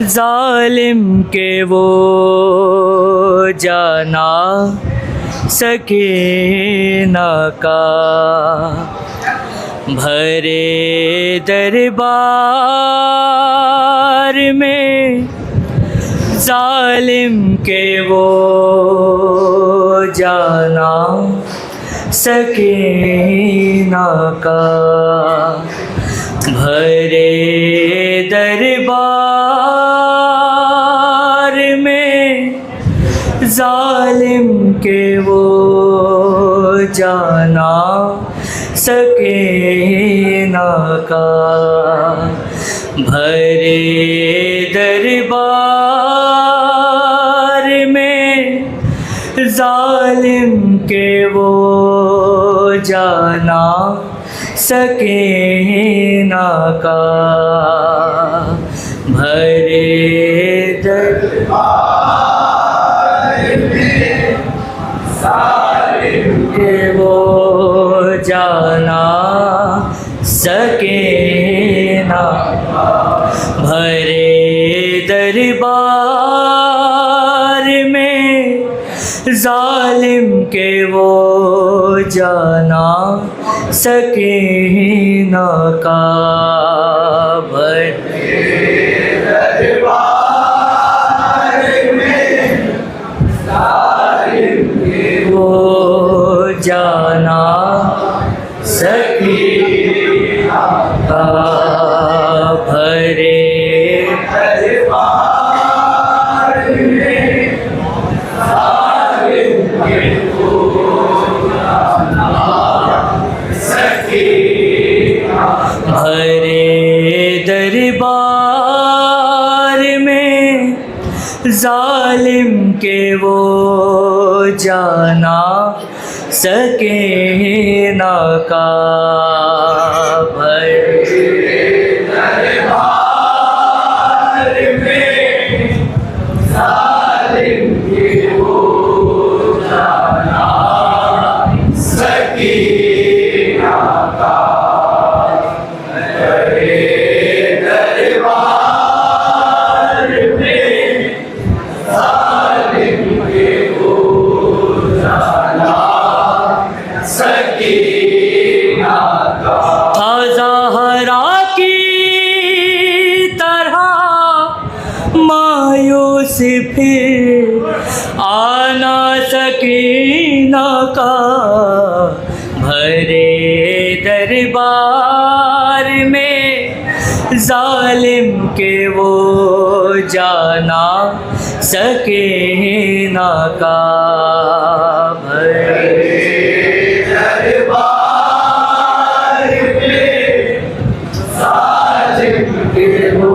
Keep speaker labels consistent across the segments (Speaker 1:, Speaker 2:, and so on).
Speaker 1: जालिम के वो जाना सके ना का भरे दरबार में जालिम के वो जाना सके ना का भरे दरबार में जालिम के वो जाना सके ना का भरे दरबार में जालिम के वो जाना सके ना का भरे दरबार में जालिम के वो जाना सके ना भरे दरबार में जालिम के वो जाना सके ना का भरे दरबार में जालिम के वो जाना सके ना का भरे दरबार में जालिम के वो जाना सके ना भरे दरबार में जालिम के वो जाना सके ना का भरे दरबार में जालिम के वो जाना सके ना का भरे दरबार में जालिम के वो जाना सके ना का था ज़हरा की तरह मायूस फिर आना सकीना का भरे दरबार में जालिम के वो जाना सके ना का भरे दरबार में जालिम के वो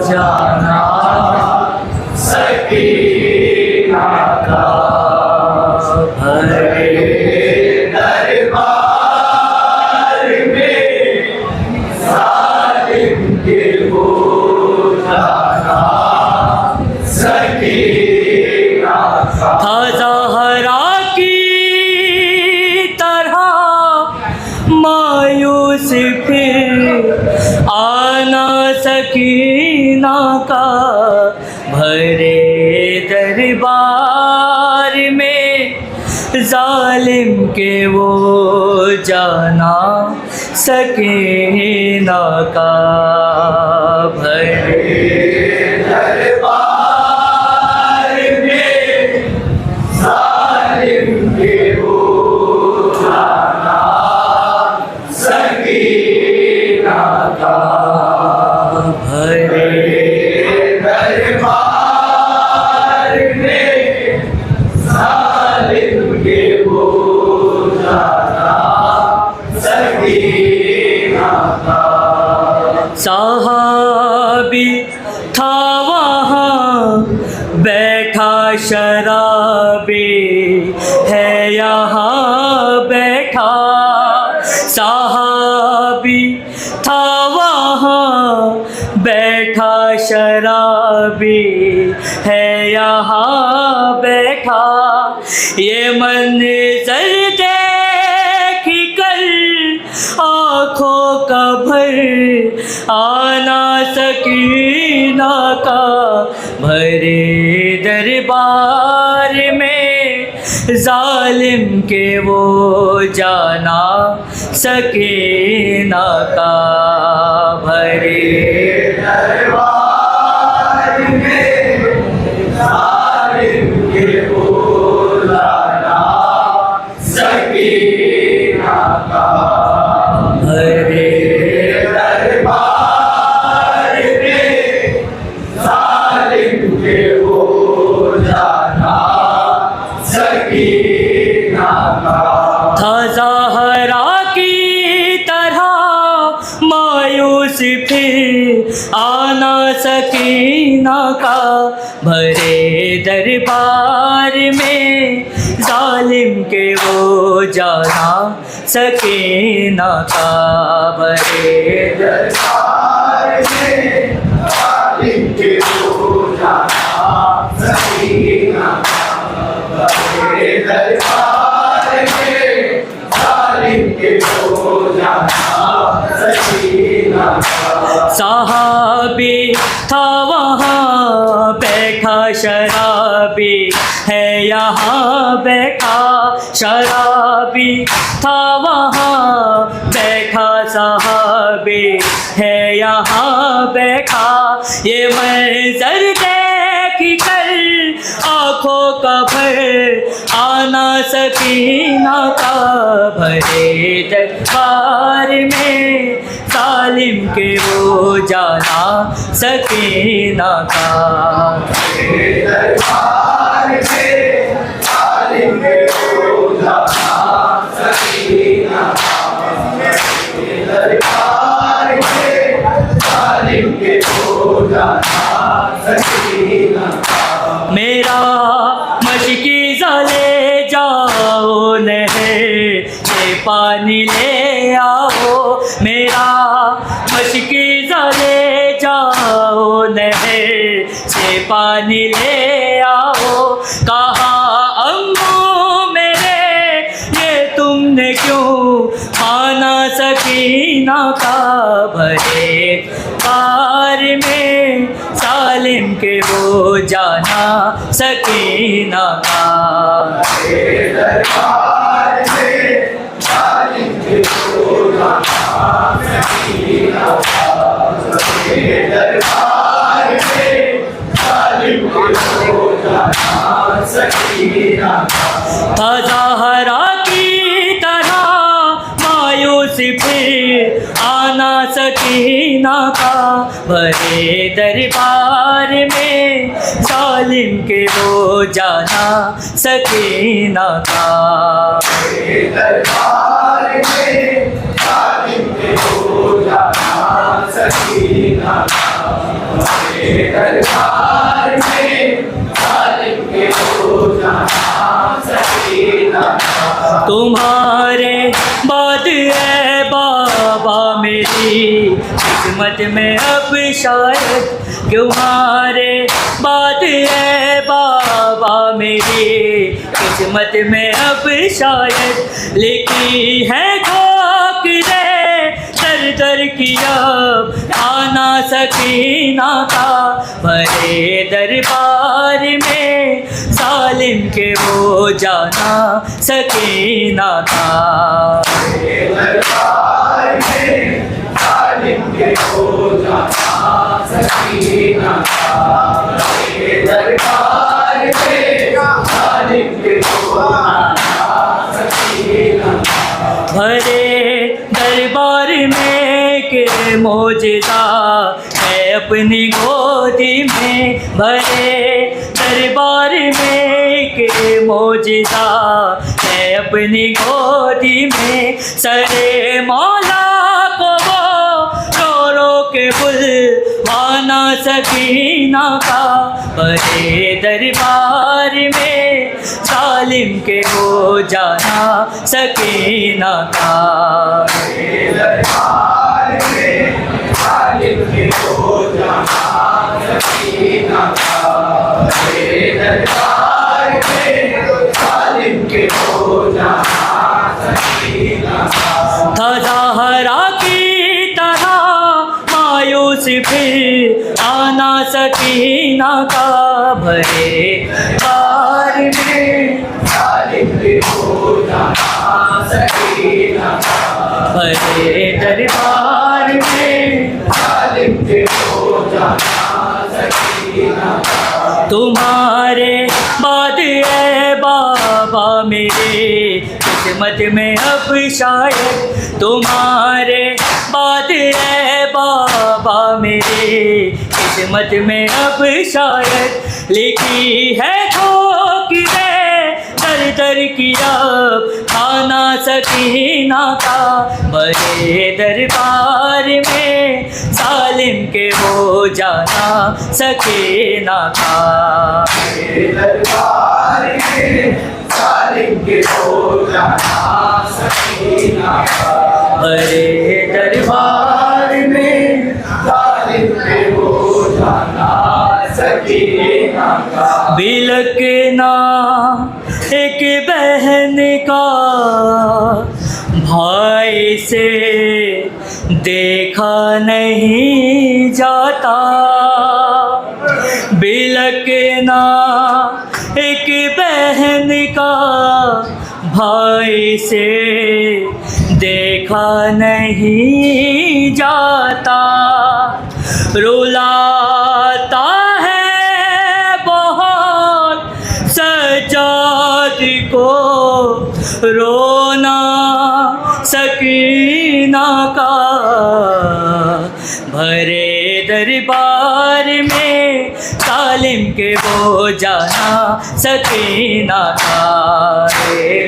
Speaker 1: जाना सके ना का भरे दरबार में जालिम के वो जाना सके ना का था ज़हरा की तरह मायूस फिर आना सकीना का भरे दरबार में जालिम के वो जाना सके ना का भरे दरबार में जालिम के वो जाना सके ना का भरे दरबार में जालिम के वो जाना सके ना का साहबी था वहाँ बैठा शराबी है यहाँ बैठा साहबी था वहाँ बैठा शराबी है यहाँ बैठा ये मंज़र देख कर आँखों का भर आना सकीना का भरे दरबार में जालिम के वो जाना सकीना का भरे दरबार में जालिम के वो जाना सकीना का भरे दरबार में जालिम के वो जाना सकीना का था ज़हरा की तरह मायूस फिर आना सकीना का भरे दरबार में जालिम के वो जाना सकीना का भरे दरबार में जालिम के वो जाना सकीना का भरे दरबार में जालिम के वो जाना सकीना का सहाबी था वहाँ बैठा शराबी है यहाँ बैठा शराबी था वहाँ बैठा सहाबी है यहाँ बैठा ये मंजर देख कर आँखों का भर आना सकीना का भरे दरबार में जालिम के वो जाना सकीना का भरे दरबार में जालिम के वो जाना सकीना का भरे दरबार में जालिम के वो जाना सकीना का मेरा मशकी ले जाओ नहर से पानी ले आओ मेरा मशकी ले जाओ नहर से पानी ले आओ कहाँ अम्मू मेरे ये तुमने क्यों माना सकीना का भरे पार में जालिम के वो जाना सकीना का भरे दरबार में जालिम के वो जाना सकीना का भरे दरबार में जालिम के वो जाना सकीना का ज़हरा की तरह मायूस फिर आना सकीना का भरे दरबार में जालिम के वो जाना सकीना का भरे दरबार में जालिम के वो जाना सकीना का भरे दरबार में जालिम के वो जाना सकीना का तुम्हारे बाद है बाबा मेरी किस्मत में अब शायद तुम्हारे बाद है बाबा मेरी किस्मत में अब शायद लिखी है ठोकरे दर दर की अब आना सकीना का भरे दरबार में जालिम के वो जाना सकीना का भरे दरबार में जालिम के वो जाना सकीना का भरे दरबार में जालिम के वो जाना सकीना का भरे दरबार में के मौजदा है अपनी गोदी में भरे दरबार में के मौजदा है अपनी गोदी में सरे मौला को वो रो रो के बुलवाना सकीना का भरे दरबार में जालिम के हो जाना सकीना का भरे दरबार में जालिम के हो जाना सकीना का भरे दरबार में जालिम के हो जाना सकीना का था ज़हरा फिर आना सकीना का भरे बार में सालिम के हो जाना सकीना का भरे दरबार में सालिम के हो जाना सकीना का तुम्हारे बाद है बाबा मेरे किस्मत में अब शायद तुम्हारे बाद है बाबा मेरे किस्मत में अब शायद लिखी है ठोकरे दर दर की अब खाना सकीना का बड़े दरबार में सालिम के हो जाना सकीना का दरबार में सालिम के हो जाना सकीना का बड़े दरबार में सालिम के हो जाना सकीना का बिलकना एक बहन का भाई से देखा नहीं जाता बिलकना एक बहन का भाई से देखा नहीं जाता रुलाता है बहुत सजाद को रोना सकीना का भरे दरबार में सालिम के हो जाना सकीना का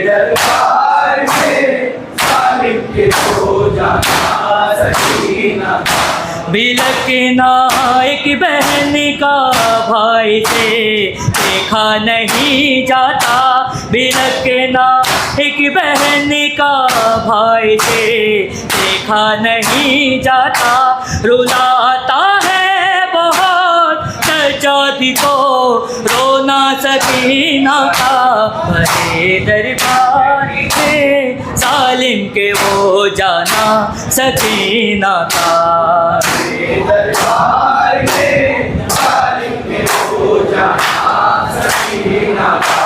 Speaker 1: दरबार में सालिम के हो जाना सकीना का बिलकना एक बहन का भाई से देखा नहीं जाता बिलकना एक बहन का भाई से देखा नहीं जाता रुलाता है बहुत सजादी को रोना सकीना का भरे दरबार में सालिम के हो जाना सकीना का दरबार में सालिम के हो जाना सकीना का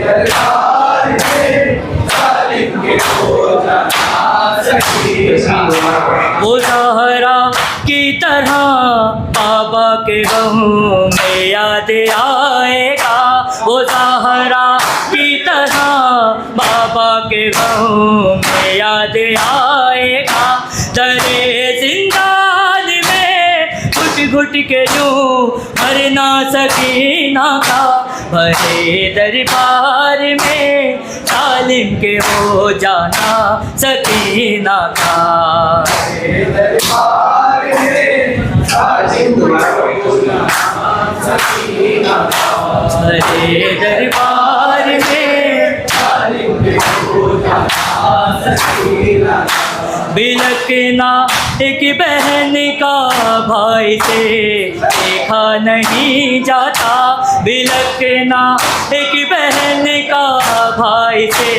Speaker 1: दरबार में सालिम के हो जाना सकीना वो ज़हरा की तरह बाबा के गम में याद आएगा वो ज़हरा की तरह बाबा के गम में याद आएगा दरे जिंदान में घुट घुट के यूं मरना सकीना का भरे दरबार में सालिम के हो जाना सकीना का दरबार में सालिम के हो जाना सकीना का भरे दरबार में सालिम के हो जाना सकीना बिलकना एक बहन का भाई से देखा नहीं जाता बिलकना एक बहन का भाई से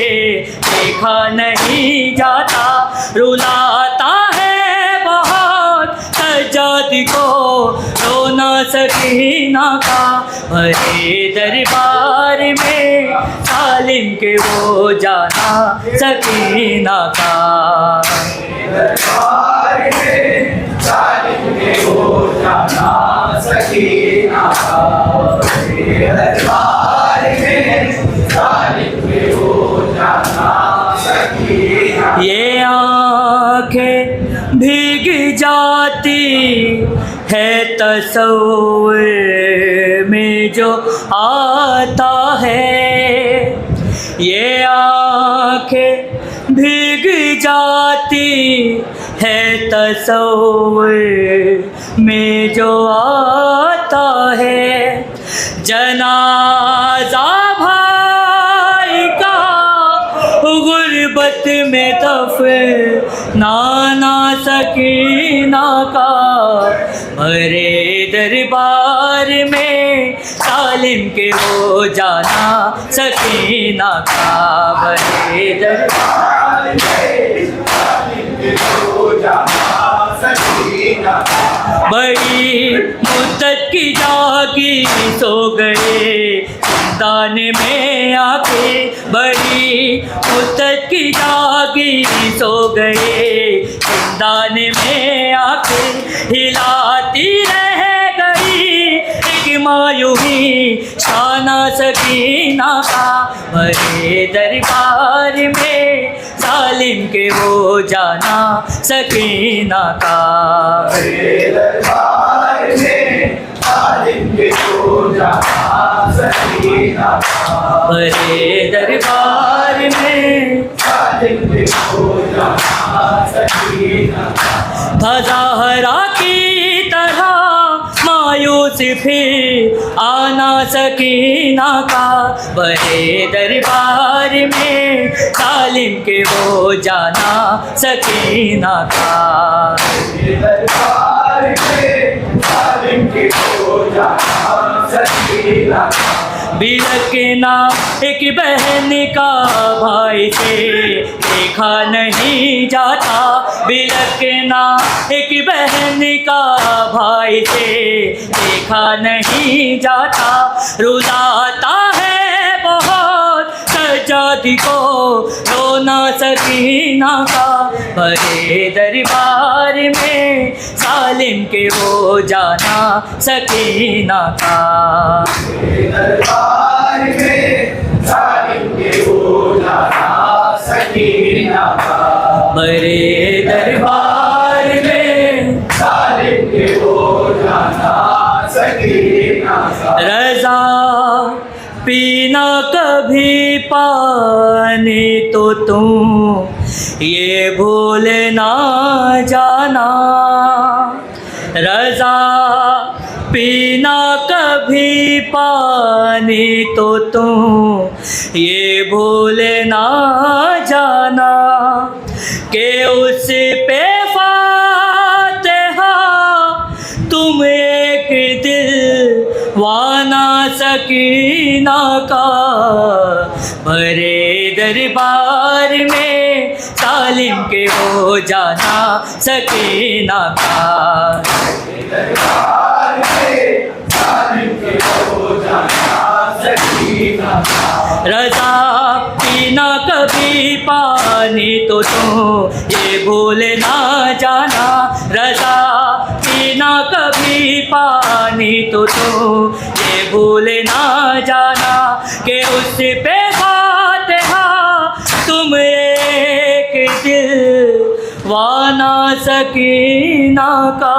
Speaker 1: देखा नहीं जाता रुलाता है बहुत सजादी को रोना सकीना का भरे दरबार में सालिम के हो जाना सकीना का दरबार में सालिम के हो जाना सकीना का दरबार में सालिम के हो जाना सकीना ये आँखें भीग जाती है तस्वीर में जो आता है ये आँखें भीग जाती है तस्वीर में जो आता है जनाजा भाई का गुर्बत में दफनाना सकीना का भरे दरबार में सालिम के हो जाना सकीना का भरे दरबार में सालिम के हो जाना सकीना का बड़ी मुद्दत की जागी सो गए जिंदान में आके, बड़ी मुद्दत की जागी सो गए जिंदान में आके, हिलाती रह गई एक मायूही शाना सकीना का, भरे दरबार में सालिम के वो जाना सकीना का,
Speaker 2: भरे दरबार में सालिम के वो जाना सकीना का,
Speaker 1: भरे दरबार में
Speaker 2: सालिम के वो जाना सकीना का।
Speaker 1: फजाहरा की तरह मायूस फिर आना सकीना का, बड़े दरबार में सालिम के वो जाना सकीना का,
Speaker 2: दरबार में सालिम के वो जाना सकीना का।
Speaker 1: बिलकना एक बहन का भाई से देखा नहीं जाता, बिलकना एक बहन का भाई से देखा नहीं जाता, रुलाता है बहुत सजादी को रोना सकीना का, भरे दरबार में सालिम के वो जाना सकीना का,
Speaker 2: दरबार में सालिम के वो जाना सकीना का,
Speaker 1: बड़े दरबार में
Speaker 2: सालिम के वो जाना सकीना का।
Speaker 1: रज़ा पीना कभी पानी तो तुम ये भूल ना जाना, रज़ा पीना कभी पानी तो तुम ये भूल ना जाना, कि उस पे फातिहा तुम एक दिल वाना सकीना का, भरे दरबार में सालिम के वो जाना सकीना का,
Speaker 2: दरबार में सालिम के वो जाना सकीना का।
Speaker 1: रज़ा पीना कभी पानी तो तुम ये भूल ना जाना, रज़ा पीना कभी पानी तो तुम ये भूल ना जाना, कि उस पे फातिहा तुम एक दिल वाना सकीना का।